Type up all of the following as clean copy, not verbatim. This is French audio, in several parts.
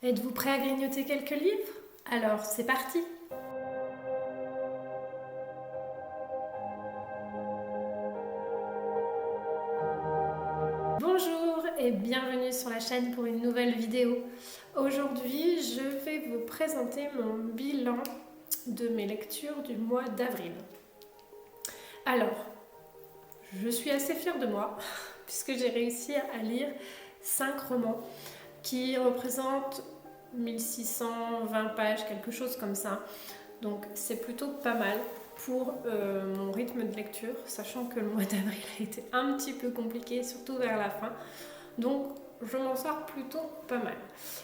Êtes-vous prêt à grignoter quelques livres? Alors, c'est parti! Bonjour et bienvenue sur la chaîne pour une nouvelle vidéo. Aujourd'hui, je vais vous présenter mon bilan de mes lectures du mois d'avril. Alors, je suis assez fière de moi puisque j'ai réussi à lire 5 romans qui représentent 1620 pages, quelque chose comme ça. Donc c'est plutôt pas mal pour mon rythme de lecture, sachant que le mois d'avril a été un petit peu compliqué, surtout vers la fin. Donc je m'en sors plutôt pas mal.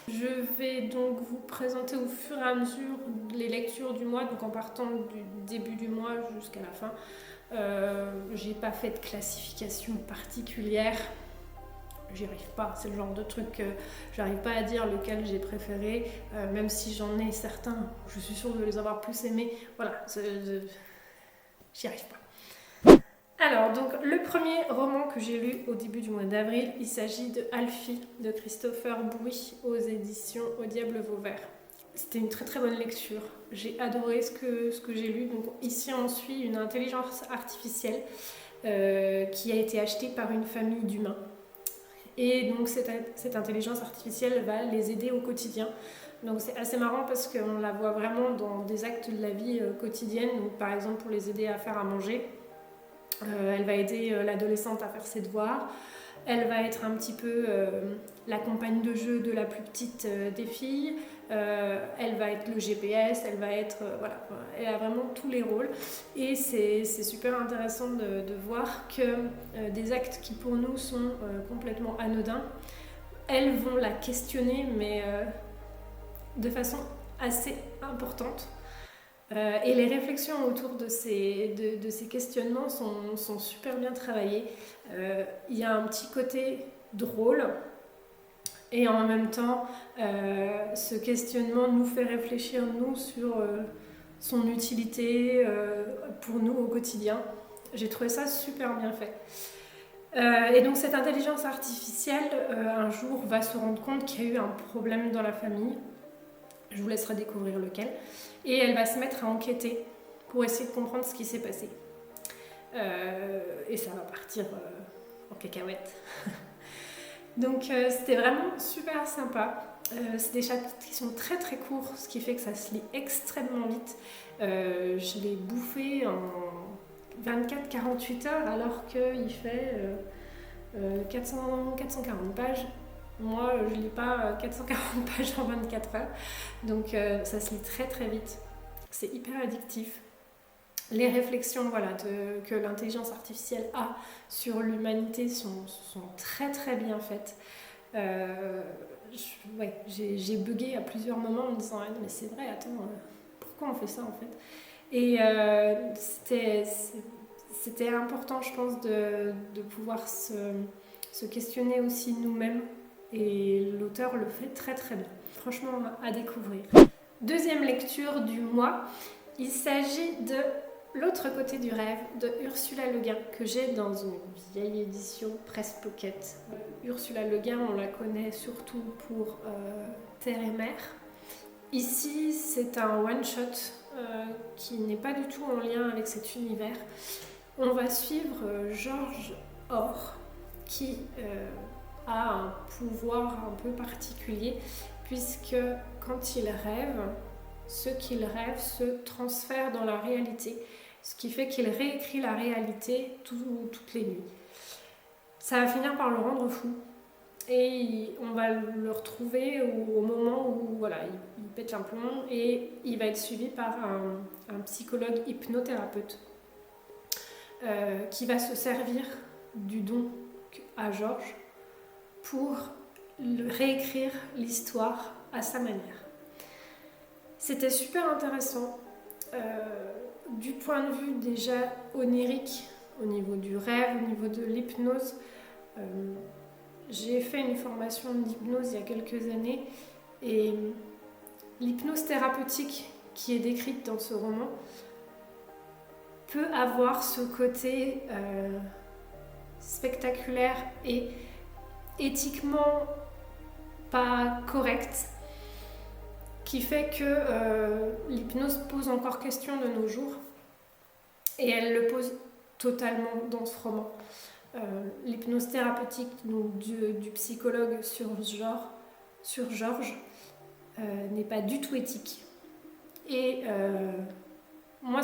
Je vais donc vous présenter au fur et à mesure les lectures du mois, donc en partant du début du mois jusqu'à la fin. J'ai pas fait de classification particulière. J'y arrive pas, c'est le genre de truc que j'arrive pas à dire lequel j'ai préféré, même si j'en ai certains, je suis sûre de les avoir plus aimés. Voilà, j'y arrive pas. Alors, donc, le premier roman que j'ai lu au début du mois d'avril, il s'agit de Alfie de Christopher Bouy aux éditions Au Diable Vauvert. C'était une très très bonne lecture. J'ai adoré ce que j'ai lu. Donc, ici, on suit une intelligence artificielle qui a été achetée par une famille d'humains. Et donc cette intelligence artificielle va les aider au quotidien. Donc c'est assez marrant parce qu'on la voit vraiment dans des actes de la vie quotidienne. Donc par exemple pour les aider à faire à manger, elle va aider l'adolescente à faire ses devoirs. Elle va être un petit peu la compagne de jeu de la plus petite des filles. Elle va être le GPS, elle va être... voilà, elle a vraiment tous les rôles. Et c'est super intéressant de voir que des actes qui pour nous sont complètement anodins, elles vont la questionner, mais de façon assez importante. Et les réflexions autour de ces questionnements sont super bien travaillées. Il y a un petit côté drôle et en même temps, ce questionnement nous fait réfléchir, nous, sur son utilité pour nous au quotidien. J'ai trouvé ça super bien fait. Et donc cette intelligence artificielle, un jour, va se rendre compte qu'il y a eu un problème dans la famille. Je vous laisserai découvrir lequel. Et elle va se mettre à enquêter pour essayer de comprendre ce qui s'est passé. Et ça va partir en cacahuète. Donc c'était vraiment super sympa. C'est des chapitres qui sont très très courts, ce qui fait que ça se lit extrêmement vite. Je l'ai bouffé en 24-48 heures alors qu'il fait 440 pages. Moi, je lis pas 440 pages en 24 heures, donc ça se lit très très vite. C'est hyper addictif. Les réflexions que l'intelligence artificielle a sur l'humanité sont très très bien faites. J'ai bugué à plusieurs moments en me disant mais c'est vrai, attends, pourquoi on fait ça en fait? Et c'était important, je pense, de pouvoir se questionner aussi nous-mêmes. Et l'auteur le fait très très bien. Franchement, à découvrir. Deuxième lecture du mois, il s'agit de L'autre côté du rêve de Ursula Le Guin, que j'ai dans une vieille édition Presse Pocket. Ursula Le Guin, on la connaît surtout pour Terre et Mer. Ici, c'est un one-shot qui n'est pas du tout en lien avec cet univers. On va suivre George Orr, qui a un pouvoir un peu particulier, puisque quand il rêve, ce qu'il rêve se transfère dans la réalité, ce qui fait qu'il réécrit la réalité toutes les nuits. Ça va finir par le rendre fou, et on va le retrouver au moment où il pète un plomb, et il va être suivi par un psychologue hypnothérapeute qui va se servir du don à Georges pour réécrire l'histoire à sa manière. C'était super intéressant du point de vue déjà onirique, au niveau du rêve, au niveau de l'hypnose. J'ai fait une formation d'hypnose il y a quelques années, et l'hypnose thérapeutique qui est décrite dans ce roman peut avoir ce côté spectaculaire et éthiquement pas correct, qui fait que l'hypnose pose encore question de nos jours, et elle le pose totalement dans ce roman. L'hypnose thérapeutique donc, du psychologue sur Georges n'est pas du tout éthique. Et moi,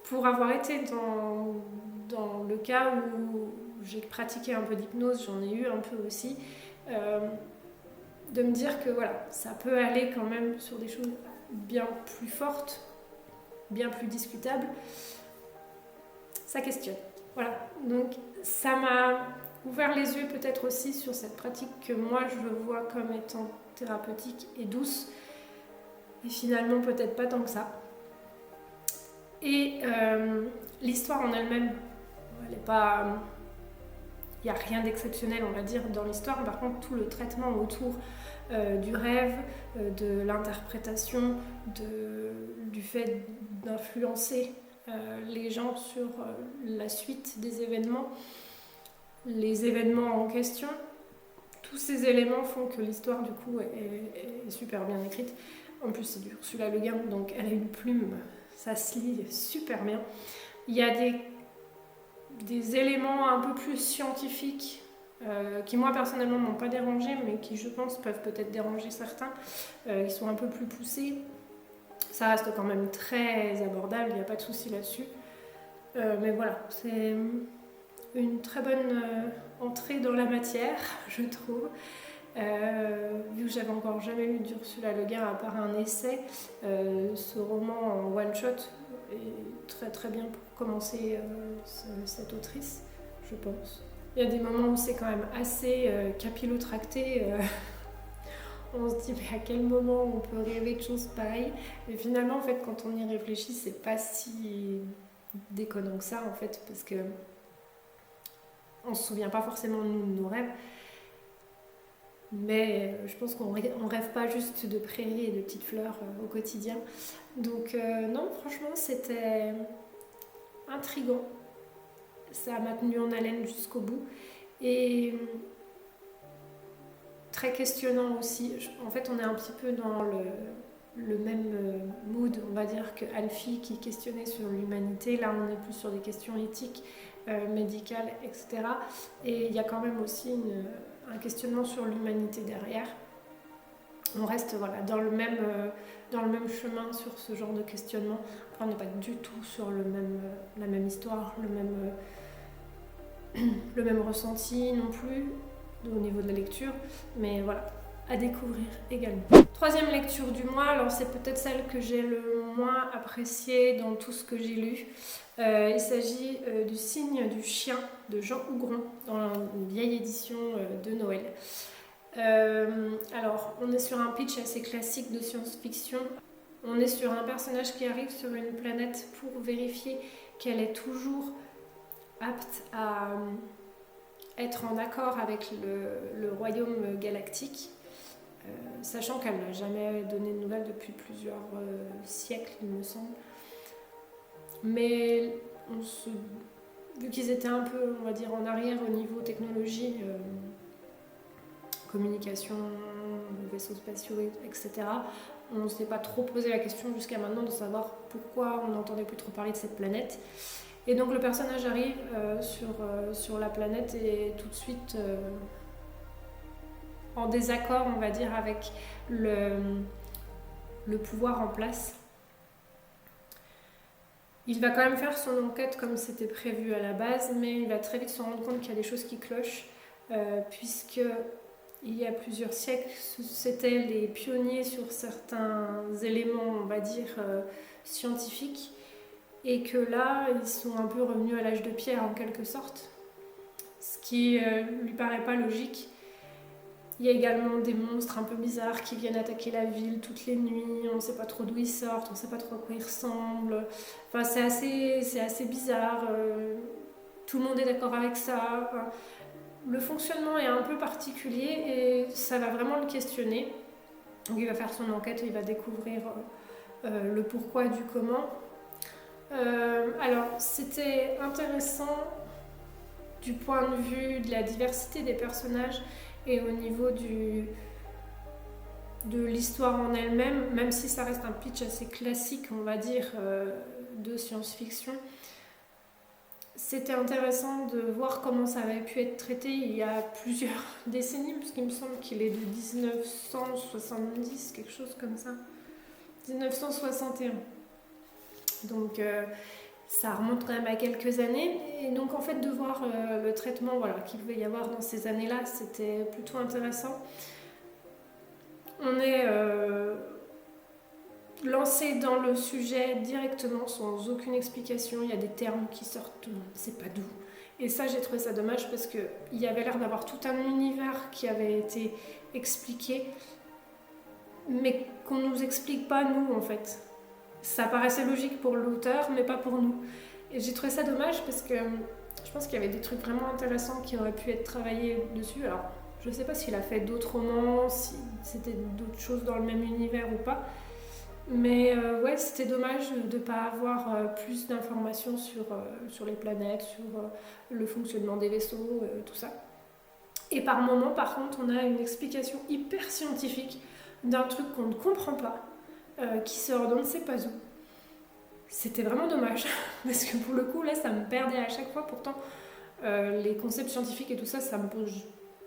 pour avoir été dans le cas où j'ai pratiqué un peu d'hypnose, j'en ai eu un peu aussi, de me dire que voilà, ça peut aller quand même sur des choses bien plus fortes, bien plus discutables, ça questionne. Voilà, donc ça m'a ouvert les yeux peut-être aussi sur cette pratique que moi je vois comme étant thérapeutique et douce, et finalement peut-être pas tant que ça. Et l'histoire en elle-même, elle est pas... Il n'y a rien d'exceptionnel, on va dire, dans l'histoire. Par contre, tout le traitement autour du rêve, de l'interprétation, du fait d'influencer les gens sur la suite des événements, les événements en question, tous ces éléments font que l'histoire, du coup, est super bien écrite. En plus, c'est du Ursula Le Guin, donc elle a une plume, ça se lit super bien. Il y a des éléments un peu plus scientifiques qui moi personnellement m'ont pas dérangé, mais qui je pense peuvent peut-être déranger certains, qui sont un peu plus poussés. Ça reste quand même très abordable, il n'y a pas de souci là-dessus. Mais voilà, c'est une très bonne entrée dans la matière, je trouve. Vu que j'avais encore jamais lu d'Ursula Le Guin à part un essai, ce roman en one shot est très très bien pour commencer cette autrice, je pense. Il y a des moments où c'est quand même assez capillotracté. On se dit mais à quel moment on peut rêver de choses pareilles, mais finalement en fait quand on y réfléchit c'est pas si déconnant que ça en fait, parce que on se souvient pas forcément de nos rêves. Mais je pense qu'on rêve pas juste de prairies et de petites fleurs au quotidien. Donc non, franchement, c'était intriguant. Ça m'a tenu en haleine jusqu'au bout. Et très questionnant aussi. En fait, on est un petit peu dans le même mood, on va dire, que Alfie qui questionnait sur l'humanité. Là, on est plus sur des questions éthiques, médicales, etc. Et il y a quand même aussi un questionnement sur l'humanité derrière. On reste voilà, dans le même chemin sur ce genre de questionnement. Après, on n'est pas du tout sur la même histoire, le même ressenti non plus au niveau de la lecture, mais voilà, à découvrir également. Troisième lecture du mois, alors c'est peut-être celle que j'ai le moins appréciée dans tout ce que j'ai lu. Il s'agit du Signe du chien de Jean Hougron, dans une vieille édition de Noël. Alors, on est sur un pitch assez classique de science-fiction. On est sur un personnage qui arrive sur une planète pour vérifier qu'elle est toujours apte à être en accord avec le royaume galactique, sachant qu'elle n'a jamais donné de nouvelles depuis plusieurs siècles, il me semble. Mais vu qu'ils étaient un peu, on va dire, en arrière au niveau technologie, communication, vaisseaux spatiaux, etc., on ne s'est pas trop posé la question jusqu'à maintenant de savoir pourquoi on n'entendait plus trop parler de cette planète. Et donc le personnage arrive sur la planète et tout de suite en désaccord, on va dire, avec le pouvoir en place. Il va quand même faire son enquête comme c'était prévu à la base, mais il va très vite se rendre compte qu'il y a des choses qui clochent, puisque il y a plusieurs siècles, c'était les pionniers sur certains éléments, on va dire, scientifiques, et que là, ils sont un peu revenus à l'âge de pierre en quelque sorte, ce qui lui paraît pas logique. Il y a également des monstres un peu bizarres qui viennent attaquer la ville toutes les nuits, on ne sait pas trop d'où ils sortent, on ne sait pas trop à quoi ils ressemblent. Enfin, c'est assez bizarre, tout le monde est d'accord avec ça. Enfin, le fonctionnement est un peu particulier et ça va vraiment le questionner. Donc il va faire son enquête, il va découvrir le pourquoi du comment. Alors c'était intéressant du point de vue de la diversité des personnages et au niveau de l'histoire en elle-même, même si ça reste un pitch assez classique, on va dire, de science-fiction. C'était intéressant de voir comment ça avait pu être traité il y a plusieurs décennies, parce qu'il me semble qu'il est de 1970, quelque chose comme ça. 1961. Donc ça remonte quand même à quelques années. Et donc en fait de voir le traitement qu'il pouvait y avoir dans ces années-là, c'était plutôt intéressant. On est lancé dans le sujet directement sans aucune explication. Il y a des termes qui sortent, on ne sait pas d'où. Et ça, j'ai trouvé ça dommage parce qu'il y avait l'air d'avoir tout un univers qui avait été expliqué, mais qu'on ne nous explique pas nous en fait. Ça paraissait logique pour l'auteur, mais pas pour nous. Et j'ai trouvé ça dommage parce que je pense qu'il y avait des trucs vraiment intéressants qui auraient pu être travaillés dessus. Alors, je ne sais pas s'il a fait d'autres romans, si c'était d'autres choses dans le même univers ou pas. Mais ouais, c'était dommage de ne pas avoir plus d'informations sur les planètes, sur le fonctionnement des vaisseaux, tout ça. Et par moments, par contre, on a une explication hyper scientifique d'un truc qu'on ne comprend pas, qui sort d'on ne sait pas où. C'était vraiment dommage, parce que pour le coup, là, ça me perdait à chaque fois. Pourtant, les concepts scientifiques et tout ça, ça me pose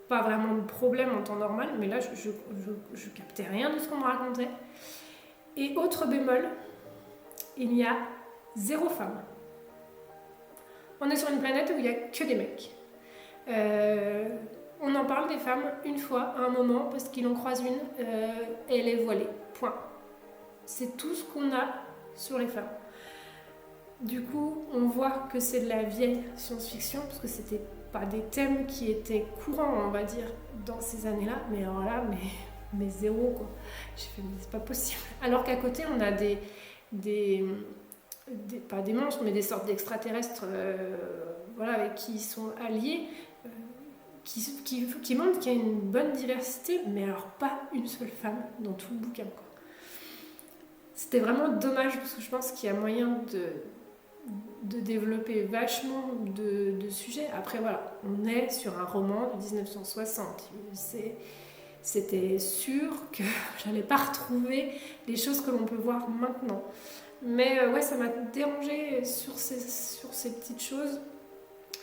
pas vraiment de problème en temps normal, mais là, je captais rien de ce qu'on me racontait. Et autre bémol, il y a 0 femme. On est sur une planète où il n'y a que des mecs. On en parle des femmes une fois, à un moment, parce qu'il en croise une, et elle est voilée. Point. C'est tout ce qu'on a sur les femmes. Du coup, on voit que c'est de la vieille science-fiction, parce que c'était pas des thèmes qui étaient courants, on va dire, dans ces années-là. Mais alors là, mais zéro, quoi. J'ai fait, mais c'est pas possible. Alors qu'à côté, on a pas des monstres, mais des sortes d'extraterrestres, avec qui ils sont alliés, qui montrent qu'il y a une bonne diversité, mais alors pas une seule femme dans tout le bouquin, quoi. C'était vraiment dommage, parce que je pense qu'il y a moyen de développer vachement de sujets. Après, voilà, on est sur un roman de 1960. C'était sûr que j'allais pas retrouver les choses que l'on peut voir maintenant. Mais ouais, ça m'a dérangée sur ces petites choses.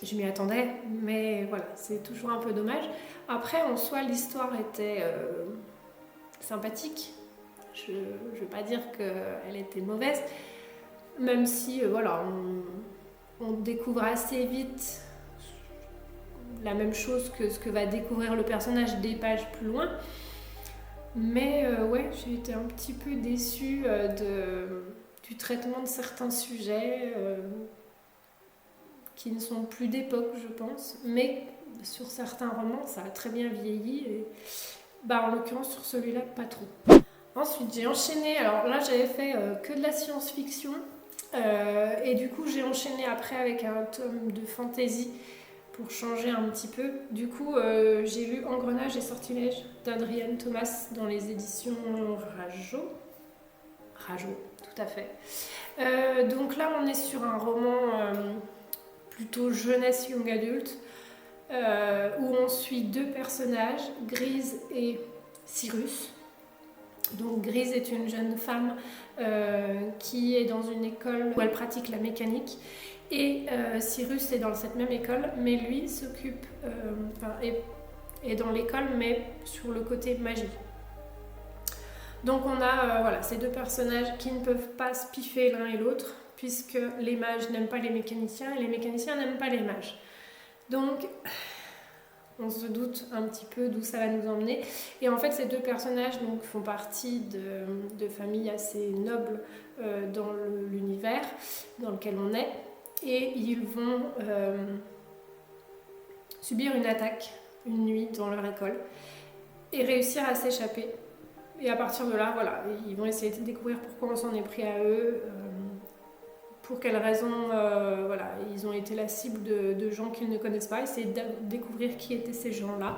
Je m'y attendais, mais voilà, c'est toujours un peu dommage. Après, en soi, l'histoire était sympathique. Je ne veux pas dire qu'elle était mauvaise, même si on découvre assez vite la même chose que ce que va découvrir le personnage des pages plus loin. Mais ouais, j'ai été un petit peu déçue du traitement de certains sujets qui ne sont plus d'époque, je pense. Mais sur certains romans, ça a très bien vieilli. Et en l'occurrence, sur celui-là, pas trop. Ensuite, j'ai enchaîné. Alors là, j'avais fait que de la science-fiction. Et du coup, j'ai enchaîné après avec un tome de fantasy pour changer un petit peu. Du coup, j'ai lu Engrenage et Sortilèges d'Adrienne Thomas dans les éditions Rajo. Rajo, tout à fait. Donc là, on est sur un roman plutôt jeunesse young adulte, où on suit 2 personnages, Grise et Cyrus. Donc Grise est une jeune femme qui est dans une école où elle pratique la mécanique. Et Cyrus est dans cette même école, mais lui s'occupe, est dans l'école, mais sur le côté magie. Donc on a ces 2 personnages qui ne peuvent pas se piffer l'un et l'autre, puisque les mages n'aiment pas les mécaniciens et les mécaniciens n'aiment pas les mages. Donc on se doute un petit peu d'où ça va nous emmener. Et en fait, ces 2 personnages font partie de familles assez nobles dans l'univers dans lequel on est. Et ils vont subir une attaque une nuit dans leur école et réussir à s'échapper. Et à partir de là, ils vont essayer de découvrir pourquoi on s'en est pris à eux, pour quelles raisons ils ont été la cible de gens qu'ils ne connaissent pas, essayer de découvrir qui étaient ces gens-là,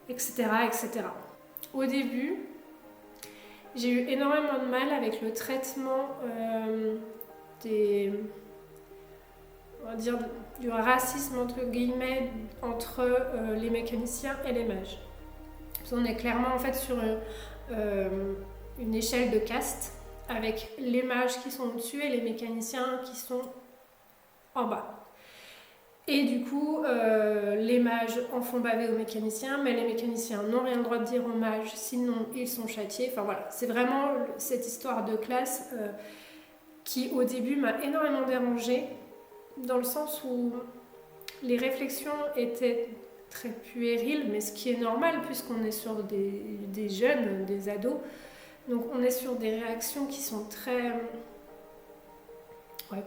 etc., etc. Au début, j'ai eu énormément de mal avec le traitement du racisme entre guillemets entre les mécaniciens et les mages. On est clairement en fait sur une échelle de caste avec les mages qui sont au-dessus et les mécaniciens qui sont en bas. Et du coup, les mages en font baver aux mécaniciens, mais les mécaniciens n'ont rien le droit de dire aux mages, sinon ils sont châtiés. Enfin voilà, c'est vraiment cette histoire de classe qui au début m'a énormément dérangée, dans le sens où les réflexions étaient très puériles, mais ce qui est normal puisqu'on est sur des jeunes, des ados. Donc on est sur des réactions qui sont très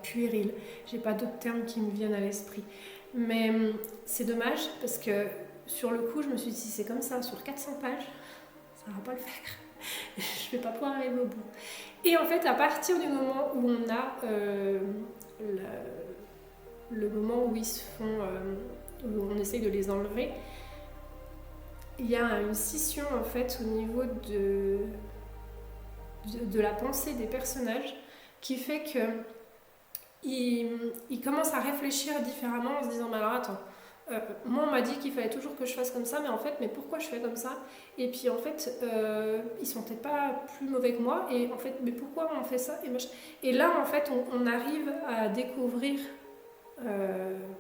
puériles. J'ai pas d'autres termes qui me viennent à l'esprit. Mais c'est dommage parce que sur le coup, je me suis dit si c'est comme ça sur 400 pages, ça va pas le faire. Je vais pas pouvoir arriver au bout. Et en fait, à partir du moment où on a le moment où ils se font, où on essaye de les enlever, il y a une scission en fait au niveau de la pensée des personnages qui fait que ils commencent à réfléchir différemment en se disant mais alors attends, moi on m'a dit qu'il fallait toujours que je fasse comme ça, mais pourquoi je fais comme ça? Et puis en fait ils sont peut-être pas plus mauvais que moi, et en fait mais pourquoi on fait ça? Et là en fait on arrive à découvrir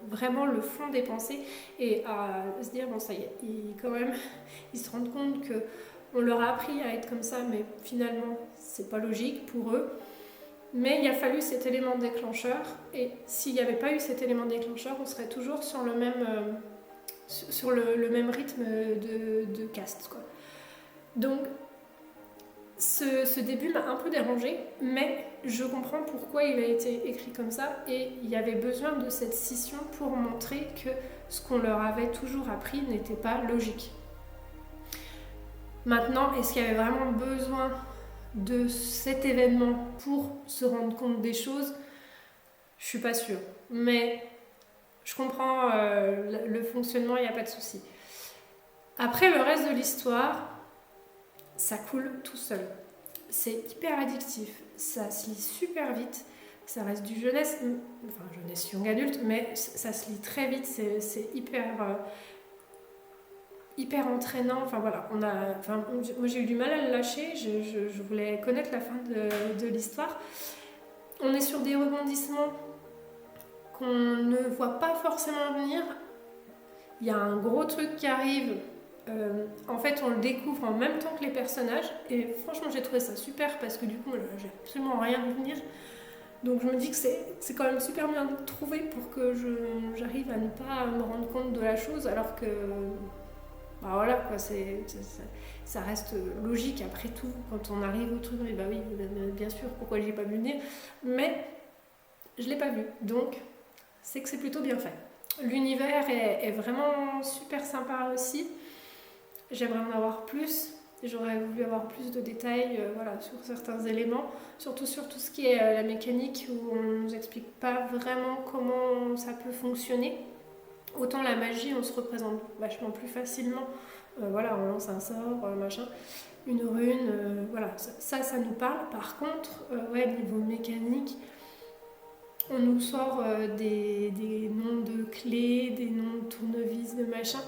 vraiment le fond des pensées et à se dire bon ça y est, ils se rendent compte que on leur a appris à être comme ça, mais finalement c'est pas logique pour eux. Mais il a fallu cet élément déclencheur, et s'il n'y avait pas eu cet élément déclencheur, on serait toujours sur le même rythme de caste, quoi. Donc ce début m'a un peu dérangée, mais je comprends pourquoi il a été écrit comme ça, et il y avait besoin de cette scission pour montrer que ce qu'on leur avait toujours appris n'était pas logique. Maintenant, est-ce qu'il y avait vraiment besoin de cet événement pour se rendre compte des choses? Je suis pas sûre, mais je comprends le fonctionnement, il n'y a pas de souci. Après, le reste de l'histoire, ça coule tout seul. C'est hyper addictif, ça se lit super vite, ça reste du jeunesse young adulte, mais ça se lit très vite, c'est hyper entraînant. Enfin voilà, moi j'ai eu du mal à le lâcher, je voulais connaître la fin de l'histoire. On est sur des rebondissements qu'on ne voit pas forcément venir. Il y a un gros truc qui arrive, en fait on le découvre en même temps que les personnages, et franchement j'ai trouvé ça super parce que du coup j'ai absolument rien vu venir. Donc je me dis que c'est quand même super bien trouvé pour que j'arrive à ne pas me rendre compte de la chose, alors que bah voilà quoi, ça reste logique après tout quand on arrive au truc, et bah oui bien sûr, pourquoi j'ai pas vu venir, mais je l'ai pas vu, donc c'est que c'est plutôt bien fait. L'univers est vraiment super sympa aussi, j'aimerais en avoir plus, j'aurais voulu avoir plus de détails sur certains éléments, surtout sur tout ce qui est la mécanique, où on nous explique pas vraiment comment ça peut fonctionner. Autant la magie, on se représente vachement plus facilement. On lance un sort, une rune, ça nous parle. Par contre, niveau mécanique, on nous sort des noms de clés, des noms de tournevis, de machin,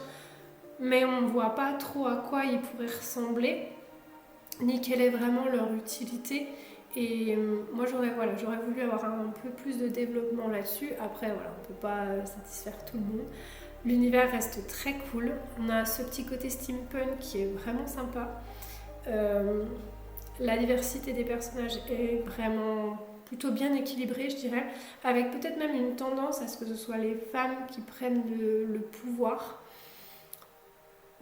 mais on ne voit pas trop à quoi ils pourraient ressembler, ni quelle est vraiment leur utilité. Et moi j'aurais voulu avoir un peu plus de développement là-dessus. Après on ne peut pas satisfaire tout le monde. L'univers reste très cool, on a ce petit côté steampunk qui est vraiment sympa. La diversité des personnages est vraiment plutôt bien équilibrée, je dirais, avec peut-être même une tendance à ce que ce soit les femmes qui prennent le pouvoir.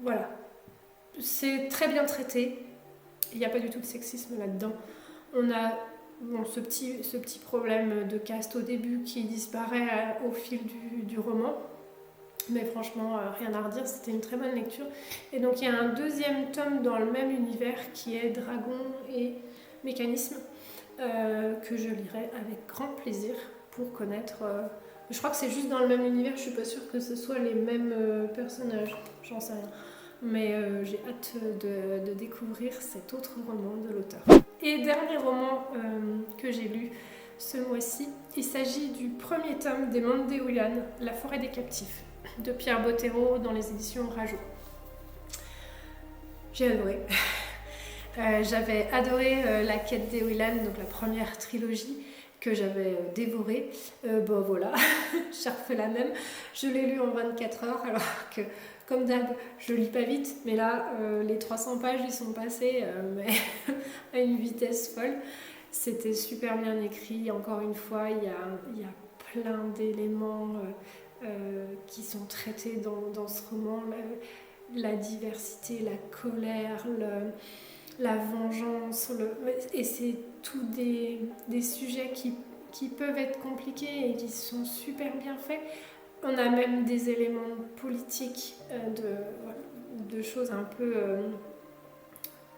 Voilà, c'est très bien traité, il n'y a pas du tout de sexisme là-dedans. On a ce petit problème de caste au début qui disparaît au fil du roman, mais franchement rien à redire, c'était une très bonne lecture. Et donc il y a un deuxième tome dans le même univers qui est Dragon et Mécanisme, que je lirai avec grand plaisir pour connaître. Je crois que c'est juste dans le même univers, je suis pas sûre que ce soit les mêmes personnages, j'en sais rien. Mais j'ai hâte de découvrir cet autre roman de l'auteur. Et dernier roman que j'ai lu ce mois-ci, il s'agit du premier tome des Mondes d'Éolian, La forêt des captifs, de Pierre Bottero dans les éditions Rajo. J'ai adoré. J'avais adoré La Quête d'Ewilan, donc la première trilogie que j'avais dévorée. Bon voilà, j'ai refait la même. Je l'ai lu en 24 heures alors que comme d'hab, je lis pas vite, mais là les 300 pages ils sont passés mais à une vitesse folle. C'était super bien écrit, encore une fois, il y a plein d'éléments qui sont traités dans ce roman. La diversité, la colère, la vengeance, et c'est tous des sujets qui peuvent être compliqués et qui sont super bien faits. On a même des éléments politiques, de choses un peu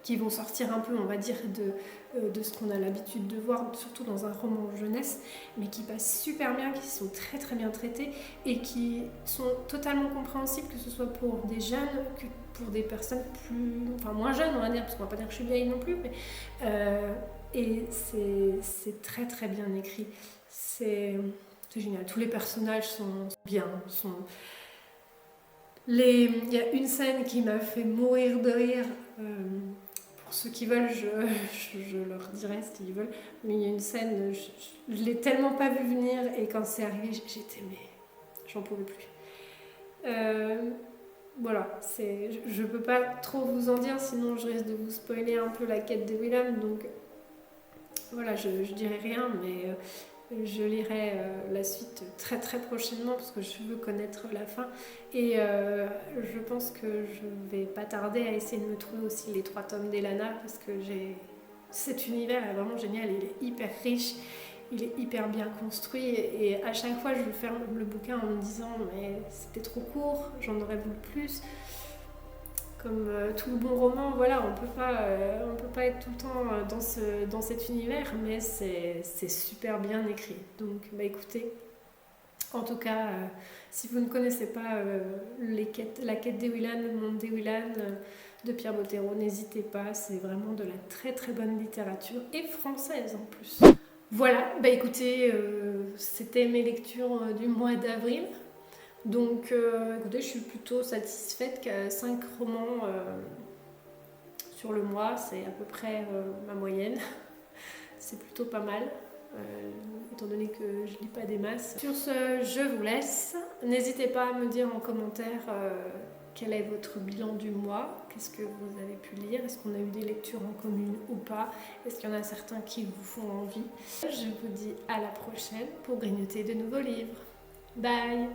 qui vont sortir un peu, on va dire, de ce qu'on a l'habitude de voir, surtout dans un roman jeunesse, mais qui passent super bien, qui sont très très bien traités et qui sont totalement compréhensibles, que ce soit pour des jeunes, que pour des personnes moins jeunes, on va dire, parce qu'on va pas dire que je suis vieille non plus, mais et c'est très très bien écrit. C'est génial. Tous les personnages sont bien, il y a une scène qui m'a fait mourir de rire. Pour ceux qui veulent, je leur dirai s'ils veulent. Mais il y a une scène, je l'ai tellement pas vu venir et quand c'est arrivé, j'étais j'en pouvais plus. Voilà, je peux pas trop vous en dire, sinon je risque de vous spoiler un peu La Quête d'Ewilan. Donc voilà, je dirai rien, mais je lirai la suite très très prochainement parce que je veux connaître la fin et je pense que je vais pas tarder à essayer de me trouver aussi les 3 tomes d'Elana parce que cet univers est vraiment génial, il est hyper riche, il est hyper bien construit et à chaque fois je ferme le bouquin en me disant mais c'était trop court, j'en aurais voulu plus. Comme tout bon roman, voilà, on peut pas être tout le temps dans cet univers, mais c'est super bien écrit. Donc, écoutez, en tout cas, si vous ne connaissez pas La Quête d'Ewilan, Le Monde d'Ewilan de Pierre Bottero, n'hésitez pas, c'est vraiment de la très très bonne littérature et française en plus. Voilà, écoutez, c'était mes lectures du mois d'avril. Donc écoutez, je suis plutôt satisfaite qu'à 5 romans sur le mois, c'est à peu près ma moyenne. C'est plutôt pas mal, étant donné que je lis pas des masses. Sur ce, je vous laisse. N'hésitez pas à me dire en commentaire quel est votre bilan du mois, qu'est-ce que vous avez pu lire, est-ce qu'on a eu des lectures en commun ou pas, est-ce qu'il y en a certains qui vous font envie. Je vous dis à la prochaine pour grignoter de nouveaux livres. Bye!